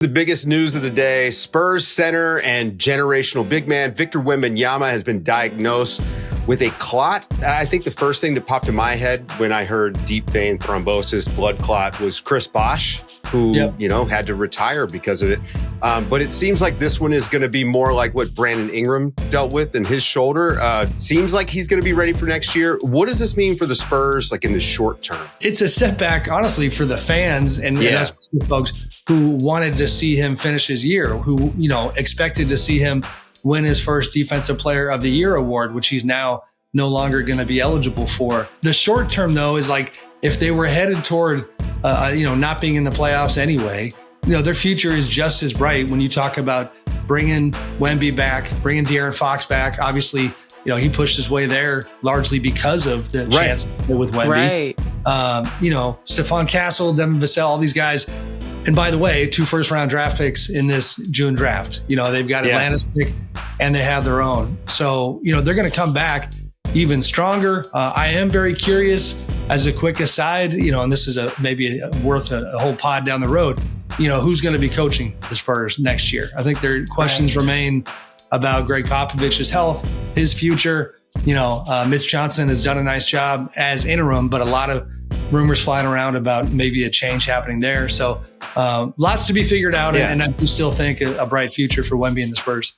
The biggest news of the day, Spurs center and generational big man Victor Wembanyama has been diagnosed with a clot. I think the first thing that popped in my head when I heard deep vein thrombosis, blood clot, was Chris Bosh, who, had to retire because of it. But it seems like this one is going to be more like what Brandon Ingram dealt with in his shoulder. Seems like he's going to be ready for next year. What does this mean for the Spurs, like in the short term? It's a setback, honestly, for the fans and us folks who wanted to see him finish his year, who, expected to see him win his first Defensive Player of the Year award, which he's now no longer going to be eligible for. The short term, though, is like if they were headed toward, not being in the playoffs anyway, their future is just as bright when you talk about bringing Wemby back, bringing De'Aaron Fox back. Obviously, he pushed his way there largely because of the chance with Wemby. Stephon Castle, Devin Vassell, all these guys. And by the way, 2 first-round draft picks in this June draft. They've got Atlanta's pick and they have their own. So, they're going to come back even stronger. I am very curious, as a quick aside, and this is maybe worth a whole pod down the road, who's going to be coaching the Spurs next year. I think their questions remain about Greg Popovich's health, his future. Mitch Johnson has done a nice job as interim, but a lot of rumors flying around about maybe a change happening there. So lots to be figured out. And I do still think a bright future for Wemby and the Spurs.